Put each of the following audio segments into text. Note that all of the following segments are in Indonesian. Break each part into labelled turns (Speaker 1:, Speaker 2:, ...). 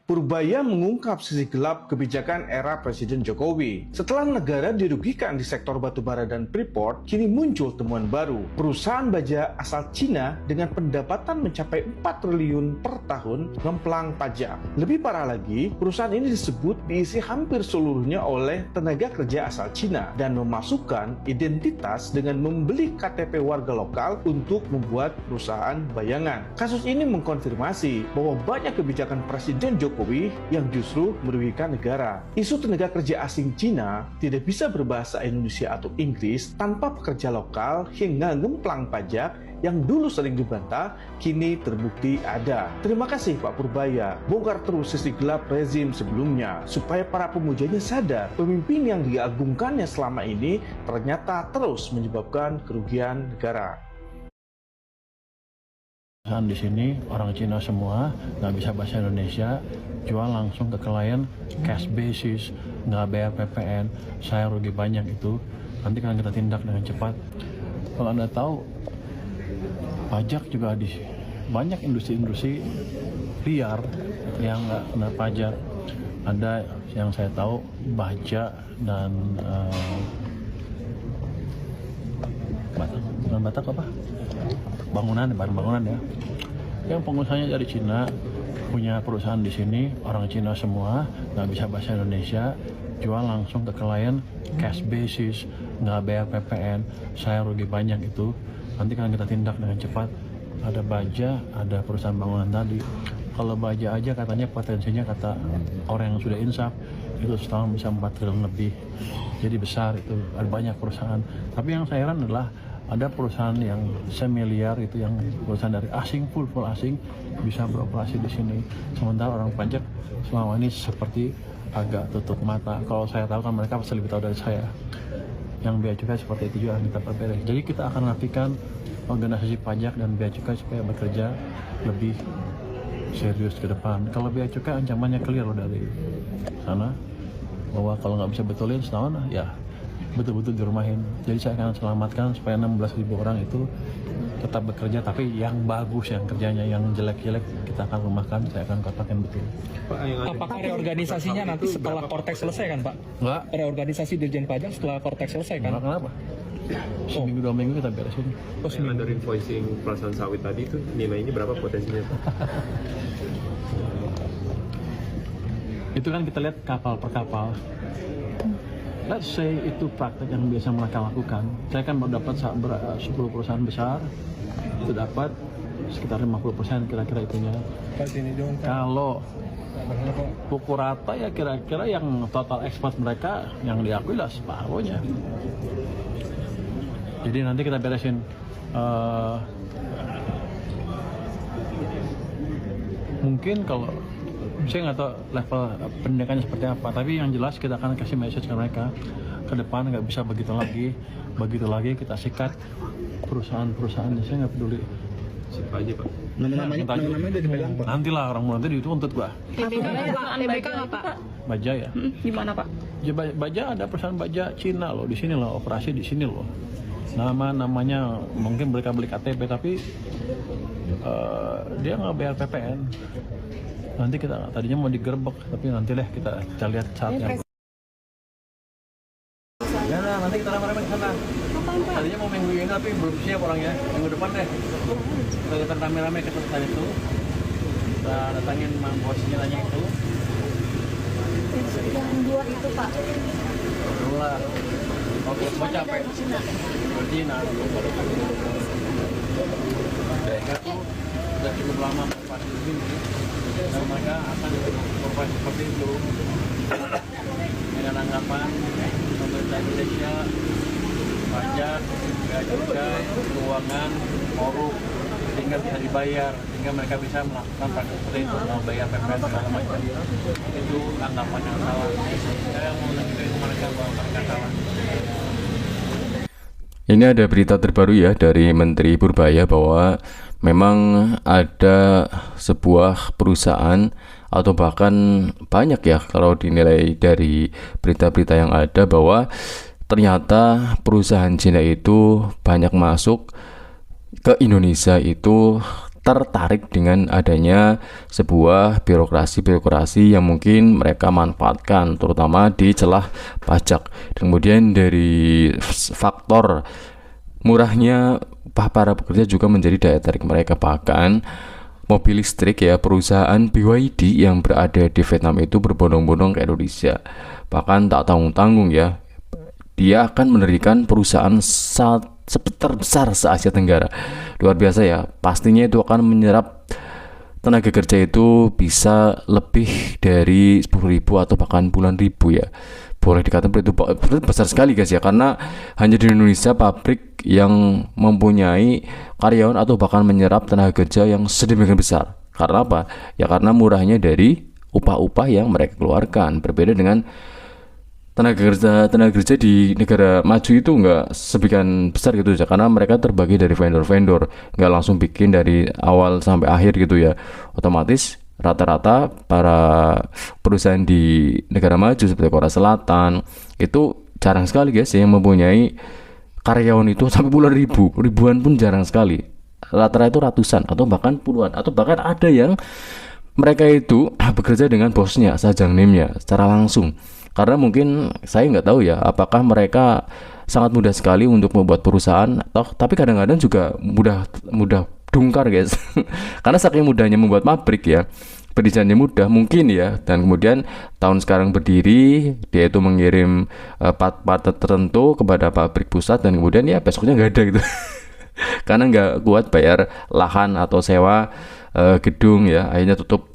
Speaker 1: Purbaya mengungkap sisi gelap kebijakan era Presiden Jokowi. Setelah negara dirugikan di sektor batubara dan Freeport, kini muncul temuan baru. Perusahaan baja asal Cina dengan pendapatan mencapai 4 triliun per tahun ngemplang pajak. Lebih parah lagi, perusahaan ini disebut diisi hampir seluruhnya oleh tenaga kerja asal Cina dan memasukkan identitas dengan membeli KTP warga lokal untuk membuat perusahaan bayangan. Kasus ini mengkonfirmasi bahwa banyak kebijakan Presiden Jokowi yang justru merugikan negara. Isu tenaga kerja asing Cina tidak bisa berbahasa Indonesia atau Inggris tanpa pekerja lokal hingga ngemplang pajak yang dulu sering dibantah, kini terbukti ada. Terima kasih Pak Purbaya, bongkar terus sisi gelap rezim sebelumnya, supaya para pemujanya sadar pemimpin yang diagungkannya selama ini ternyata terus menyebabkan kerugian negara.
Speaker 2: Di sini orang Cina semua, nggak bisa bahasa Indonesia, jual langsung ke klien, cash basis, nggak bayar PPN, saya rugi banyak itu. Nanti kan kita tindak dengan cepat. Kalau Anda tahu, pajak juga di banyak industri-industri liar yang nggak kena pajak. Ada yang saya tahu baja dan batak apa? Bangunan ya. Yang pengusahanya dari Cina, punya perusahaan di sini, orang Cina semua, nggak bisa bahasa Indonesia, jual langsung ke klien, cash basis, nggak bayar PPN, saya rugi banyak itu. Nanti kan kita tindak dengan cepat. Ada baja, ada perusahaan bangunan tadi. Kalau baja aja katanya potensinya kata orang yang sudah insaf itu setahun bisa 4 triliun lebih. Jadi besar itu, ada banyak perusahaan. Tapi yang saya heran adalah ada perusahaan yang semiliar itu, yang perusahaan dari asing, full asing bisa beroperasi di sini. Sementara orang pajak selama ini seperti agak tutup mata. Kalau saya tahu kan mereka pasti lebih tahu dari saya. Yang bea cukai seperti itu juga kita perberes. Jadi kita akan rapikan organisasi pajak dan bea cukai supaya bekerja lebih serius ke depan. Kalau bea cukai ancamannya clear dari sana, bahwa kalau nggak bisa betulin setahun ya betul-betul dirumahin. Jadi saya akan selamatkan supaya 16.000 orang itu tetap bekerja, tapi yang bagus, yang kerjanya, yang jelek-jelek kita akan rumahkan, saya akan katakan betul.
Speaker 3: Apakah reorganisasinya nanti setelah Kortex selesai kan Pak?
Speaker 2: Enggak.
Speaker 3: Reorganisasi Dirjen Pajak setelah Kortex selesai kan?
Speaker 2: Enggak, kenapa? Seminggu 2 minggu kita beresin.
Speaker 4: Yang under invoicing perasaan sawit tadi itu nilainya berapa potensinya Pak?
Speaker 2: Itu kan kita lihat kapal per kapal. Let's say itu praktek yang biasa mereka lakukan. Saya kan baru dapat 10 perusahaan besar, itu dapat sekitar 50% kira-kira itunya. Kalau pukul rata ya kira-kira yang total ekspor mereka yang diakui lah separuhnya. Jadi nanti kita beresin. Mungkin kalau saya nggak tahu level pendidikannya seperti apa, tapi yang jelas kita akan kasih message ke mereka ke depan nggak bisa begitu lagi kita sikat perusahaan-perusahaan. Saya nggak peduli.
Speaker 4: Siapa aja Pak?
Speaker 3: Namanya udah dipegang Pak.
Speaker 2: Nantilah orang nanti dituntut gua.
Speaker 5: TBK nggak Pak?
Speaker 2: Baja ya?
Speaker 5: Di mana Pak?
Speaker 2: Baja ada perusahaan baja Cina loh, di sini loh, operasi di sini loh. Namanya mungkin mereka beli KTP tapi dia nggak bayar PPN. Nanti kita tadinya mau digerebek, tapi nanti deh kita lihat saatnya. Ya nah, nanti kita rame-rame ke sana. Tadinya mau minggu ini tapi belum siap orangnya. Minggu depan deh. Kita datang rame-rame ke tempat itu. Kita datangin mang bosnya nanya itu.
Speaker 5: Yang dua itu Pak.
Speaker 2: Lah. Oke, mau capek. Berarti udah cukup lama operasi di sini. Dan mereka akan operasi seperti itu dengan anggapan pemerintah Indonesia, pajak, bea cukai, keuangan, korup, sehingga bisa dibayar, sehingga mereka bisa melakukan praktik seperti itu, mau bayar PPN segala macam. Itu anggapan yang salah. Saya mau nunjukin ke mereka bahwa mereka salah.
Speaker 6: Ini ada berita terbaru ya dari Menteri Purbaya bahwa memang ada sebuah perusahaan atau bahkan banyak ya kalau dinilai dari berita-berita yang ada, bahwa ternyata perusahaan Cina itu banyak masuk ke Indonesia itu tertarik dengan adanya sebuah birokrasi yang mungkin mereka manfaatkan, terutama di celah pajak. Kemudian dari faktor murahnya upah para pekerja juga menjadi daya tarik mereka. Bahkan mobil listrik ya, perusahaan BYD yang berada di Vietnam itu berbondong-bondong ke Indonesia. Bahkan tak tanggung-tanggung ya, dia akan mendirikan perusahaan terbesar se-Asia Tenggara. Luar biasa ya, pastinya itu akan menyerap tenaga kerja itu bisa lebih dari 10.000 atau bahkan puluhan ribu ya. Boleh dikatakan itu besar sekali guys ya, karena hanya di Indonesia pabrik yang mempunyai karyawan atau bahkan menyerap tenaga kerja yang sedemikian besar. Karena apa? Ya karena murahnya dari upah-upah yang mereka keluarkan. Berbeda dengan tenaga kerja di negara maju itu nggak sebagian besar gitu ya, karena mereka terbagi dari vendor-vendor, nggak langsung bikin dari awal sampai akhir gitu ya. Otomatis rata-rata para perusahaan di negara maju seperti Korea Selatan itu jarang sekali guys yang mempunyai karyawan itu sampai puluhan ribuan pun jarang sekali. Rata-rata itu ratusan atau bahkan puluhan, atau bahkan ada yang mereka itu bekerja dengan bosnya, sajangnemnya secara langsung. Karena mungkin saya nggak tahu ya, apakah mereka sangat mudah sekali untuk membuat perusahaan, tapi kadang-kadang juga mudah dungkar guys. Karena saking mudahnya membuat pabrik ya, perizinannya mudah mungkin ya, dan kemudian tahun sekarang berdiri, dia itu mengirim part tertentu kepada pabrik pusat, dan kemudian ya besoknya nggak ada gitu. Karena nggak kuat bayar lahan atau sewa gedung ya, akhirnya tutup.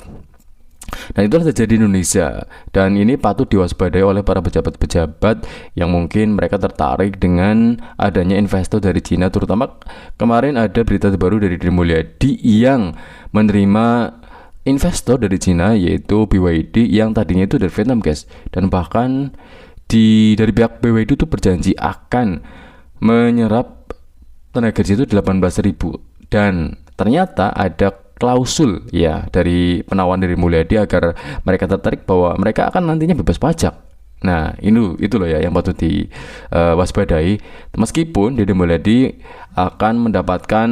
Speaker 6: Dan itu terjadi di Indonesia, dan ini patut diwaspadai oleh para pejabat-pejabat yang mungkin mereka tertarik dengan adanya investor dari Cina. Terutama kemarin ada berita terbaru dari Sri Mulyadi yang menerima investor dari Cina, yaitu BYD yang tadinya itu dari Vietnam guys. Dan bahkan dari pihak BYD itu berjanji akan menyerap tenaga kerja itu 18.000, dan ternyata ada klausul ya dari penawaran dari Mulyadi agar mereka tertarik bahwa mereka akan nantinya bebas pajak. Nah, itu loh ya yang patut diwaspadai. Meskipun Deddy Mulyadi akan mendapatkan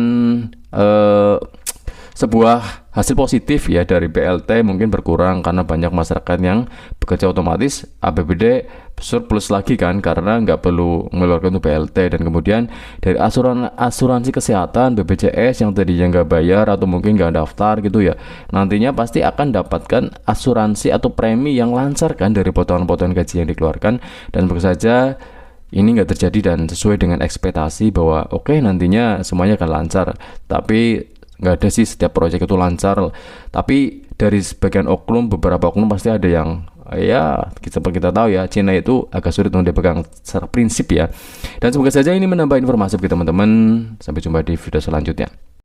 Speaker 6: sebuah hasil positif ya dari BLT mungkin berkurang karena banyak masyarakat yang bekerja, otomatis APBD surplus lagi kan, karena nggak perlu mengeluarkan untuk BLT. Dan kemudian dari asuransi kesehatan BPJS yang tadinya nggak bayar atau mungkin nggak daftar gitu ya, nantinya pasti akan dapatkan asuransi atau premi yang lancar kan dari potongan-potongan gaji yang dikeluarkan. Dan begitu saja ini nggak terjadi dan sesuai dengan ekspektasi bahwa oke, nantinya semuanya akan lancar. Tapi nggak ada sih setiap proyek itu lancar, tapi dari sebagian oknum, beberapa oknum pasti ada yang ya seperti kita tahu ya, Cina itu agak sulit untuk dipegang secara prinsip ya. Dan semoga saja ini menambah informasi bagi teman-teman. Sampai jumpa di video selanjutnya.